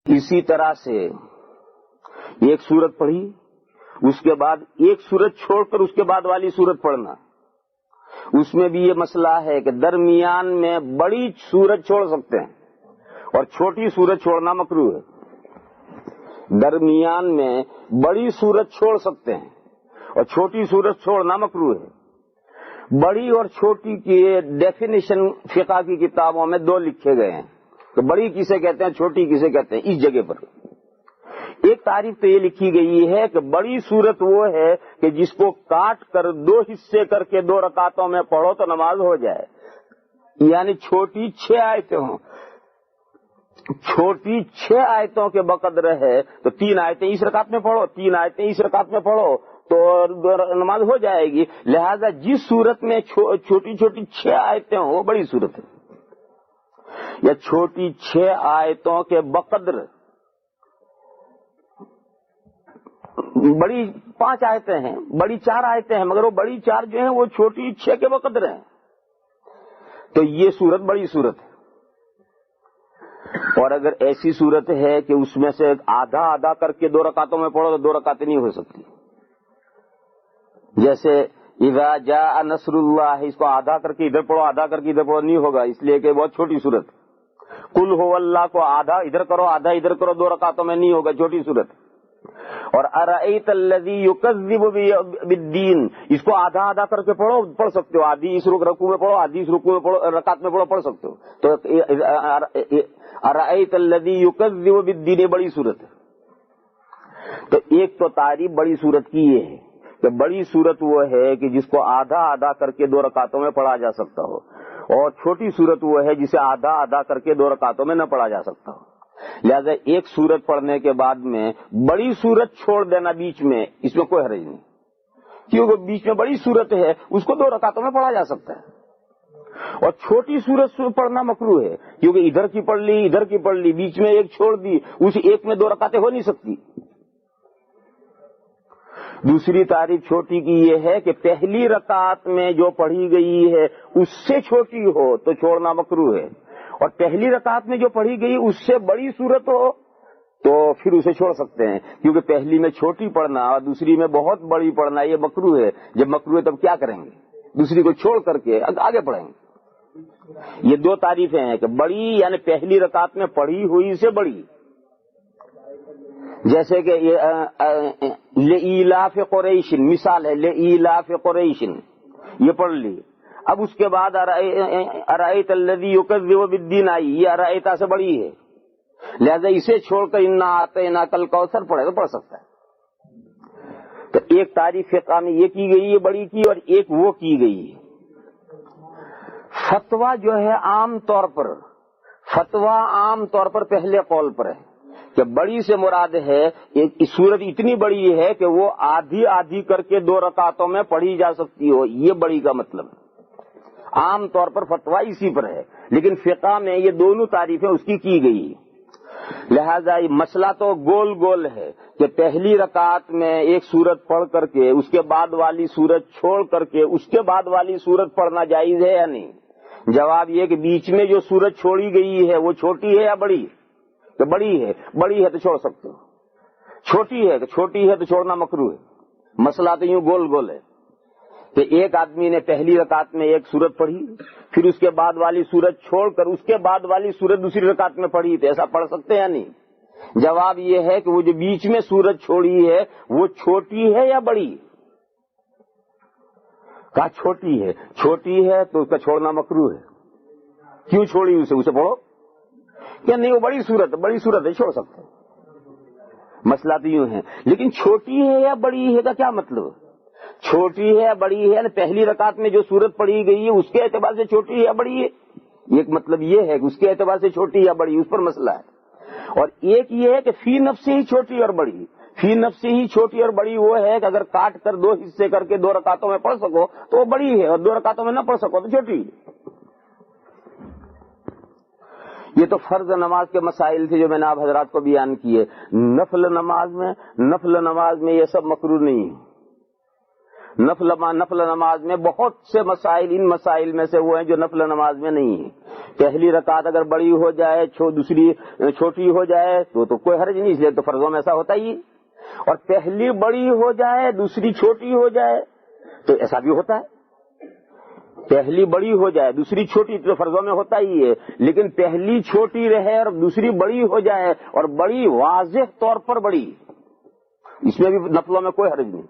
اسی طرح سے ایک سورت پڑھی، اس کے بعد ایک سورت چھوڑ کر اس کے بعد والی سورت پڑھنا، اس میں بھی یہ مسئلہ ہے کہ درمیان میں بڑی سورت چھوڑ سکتے ہیں اور چھوٹی سورت چھوڑنا مکروہ ہے۔ درمیان میں بڑی سورت چھوڑ سکتے ہیں اور چھوٹی سورت چھوڑنا مکروہ ہے۔ بڑی اور چھوٹی کی ڈیفینیشن فقہ کی کتابوں میں دو لکھے گئے ہیں کہ بڑی کسے کہتے ہیں، چھوٹی کسے کہتے ہیں۔ اس جگہ پر ایک تعریف تو یہ لکھی گئی ہے کہ بڑی سورت وہ ہے کہ جس کو کاٹ کر دو حصے کر کے 2 رکعتوں میں پڑھو تو نماز ہو جائے، یعنی چھوٹی 6 آیتیں ہوں۔ چھوٹی 6 آیتوں کے بقدر ہے تو 3 آیتیں اس رکعت میں پڑھو، 3 آیتیں اس رکعت میں پڑھو تو نماز ہو جائے گی۔ لہذا جس صورت میں چھوٹی چھوٹی 6 آیتیں ہوں وہ بڑی صورت ہے، یا چھوٹی 6 آیتوں کے بقدر بڑی 5 آیتیں ہیں، بڑی 4 آیتیں ہیں، مگر وہ بڑی 4 جو ہیں وہ چھوٹی 6 کے بقدر ہیں، تو یہ صورت بڑی صورت ہے۔ اور اگر ایسی صورت ہے کہ اس میں سے آدھا آدھا کر کے 2 رکعتوں میں پڑھو تو 2 رکعتیں نہیں ہو سکتی، جیسے اذا جاء نصر اللہ، اس کو آدھا کر کے ادھر پڑھو آدھا کر کے ادھر پڑھو نہیں ہوگا، اس لیے کہ بہت چھوٹی صورت۔ قل هو اللہ کو آدھا ادھر کرو آدھا ادھر کرو 2 رکعتوں میں نہیں ہوگا، چھوٹی صورت۔ اور ارأیت الذی یکذب بالدین، اس کو آدھا آدھا کر کے پڑھ سکتے ہو، آدھی اس رکوع میں پڑھو آدھی اس رکوع میں پڑھو، رکعت میں پڑھ سکتے ہو۔ تو ارأیت الذی یکذب بالدین یہ بڑی صورت ہے۔ تو ایک تو تعریف بڑی صورت کی یہ ہے کہ بڑی صورت وہ ہے کہ جس کو آدھا آدھا کر کے 2 رکعتوں میں پڑھا جا سکتا ہو، اور چھوٹی صورت وہ ہے جسے آدھا آدھا کر کے 2 رکعتوں میں نہ پڑھا جا سکتا ہو۔ لہذا ایک سورت پڑھنے کے بعد میں بڑی سورت چھوڑ دینا بیچ میں، اس میں کوئی حرج نہیں، کیونکہ بیچ میں بڑی سورت ہے اس کو 2 رکعتوں میں پڑھا جا سکتا ہے۔ اور چھوٹی سورت پڑھنا مکروہ ہے، کیونکہ ادھر کی پڑھ لی ادھر کی پڑھ لی، بیچ میں ایک چھوڑ دی، اس ایک میں 2 رکعتیں ہو نہیں سکتی۔ دوسری تعریف چھوٹی کی یہ ہے کہ پہلی رکعت میں جو پڑھی گئی ہے اس سے چھوٹی ہو تو چھوڑنا مکروہ ہے، اور پہلی رکعت میں جو پڑھی گئی اس سے بڑی صورت ہو تو پھر اسے چھوڑ سکتے ہیں، کیونکہ پہلی میں چھوٹی پڑھنا اور دوسری میں بہت بڑی پڑھنا یہ مکروہ ہے۔ جب مکروہ ہے تب کیا کریں گے، دوسری کو چھوڑ کر کے آگے پڑھیں گے۔ یہ 2 تعریفیں ہیں کہ بڑی یعنی پہلی رکعت میں پڑھی ہوئی سے بڑی، جیسے کہ لإیلاف قریش مثال ہے، لإیلاف قریش یہ پڑھ لی، اب اس کے بعد ارأیت الذی یکذب بالدین آئی، یہ ارأیتا سے بڑی ہے، لہذا اسے چھوڑ کر انا اعطیناک الکوثر پڑھے تو پڑھ سکتا ہے۔ تو ایک تعریف فقہ میں یہ کی گئی ہے بڑی کی، اور ایک وہ کی گئی ہے۔ فتویٰ جو ہے عام طور پر پہلے قول پر ہے کہ بڑی سے مراد ہے ایک صورت اتنی بڑی ہے کہ وہ آدھی آدھی کر کے 2 رکعتوں میں پڑھی جا سکتی ہو، یہ بڑی کا مطلب ہے۔ عام طور پر فتویٰ اسی پر ہے، لیکن فقہ میں یہ دونوں تعریفیں اس کی گئی، لہذا یہ مسئلہ تو گول گول ہے کہ پہلی رکعت میں ایک سورت پڑھ کر کے اس کے بعد والی سورت چھوڑ کر کے اس کے بعد والی سورت پڑھنا جائز ہے یا نہیں۔ جواب یہ کہ بیچ میں جو سورت چھوڑی گئی ہے وہ چھوٹی ہے یا بڑی؟ کہ بڑی ہے تو چھوڑ سکتے ہو، چھوٹی ہے تو چھوڑنا مکروہ ہے۔ مسئلہ تو یوں گول گول ہے کہ ایک آدمی نے پہلی رکعت میں ایک سورت پڑھی، پھر اس کے بعد والی سورت چھوڑ کر اس کے بعد والی سورت دوسری رکعت میں پڑھی، تو ایسا پڑھ سکتے ہیں یا نہیں؟ جواب یہ ہے کہ وہ جو بیچ میں سورت چھوڑی ہے وہ چھوٹی ہے یا بڑی؟ کہا چھوٹی ہے تو اس کا چھوڑنا مکروہ ہے۔ کیوں چھوڑی اسے پڑھو؟ کہ نہیں وہ بڑی صورت ہے چھوڑ سکتے ہیں۔ مسئلہ تو یوں ہے، لیکن چھوٹی ہے یا بڑی ہے کا کیا مطلب؟ چھوٹی ہے یا بڑی ہے، یعنی پہلی رکعت میں جو سورت پڑھی گئی ہے اس کے اعتبار سے چھوٹی ہے یا بڑی ہے، ایک مطلب یہ ہے کہ اس کے اعتبار سے چھوٹی یا بڑی، اس پر مسئلہ ہے۔ اور ایک یہ ہے کہ فی نفسی ہی چھوٹی اور بڑی وہ ہے کہ اگر کاٹ کر 2 حصے کر کے 2 رکعتوں میں پڑھ سکو تو وہ بڑی ہے، اور 2 رکعتوں میں نہ پڑھ سکو تو چھوٹی ہے۔ یہ تو فرض نماز کے مسائل تھے جو میں نے آپ حضرات کو بیان کیے۔ نفل نماز میں یہ سب مکروہ نہیں ہے۔ نفل نماز میں بہت سے مسائل، ان مسائل میں سے وہ ہیں جو نفل نماز میں نہیں ہیں. پہلی رکعت اگر بڑی ہو جائے دوسری چھوٹی ہو جائے تو کوئی حرج نہیں، اس لیے تو فرضوں میں ایسا ہوتا ہی ہے. اور پہلی بڑی ہو جائے دوسری چھوٹی ہو جائے تو ایسا بھی ہوتا ہے. پہلی بڑی ہو جائے دوسری چھوٹی تو فرضوں میں ہوتا ہی ہے، لیکن پہلی چھوٹی رہے اور دوسری بڑی ہو جائے، اور بڑی واضح طور پر بڑی، اس میں بھی نفلوں میں کوئی حرج نہیں.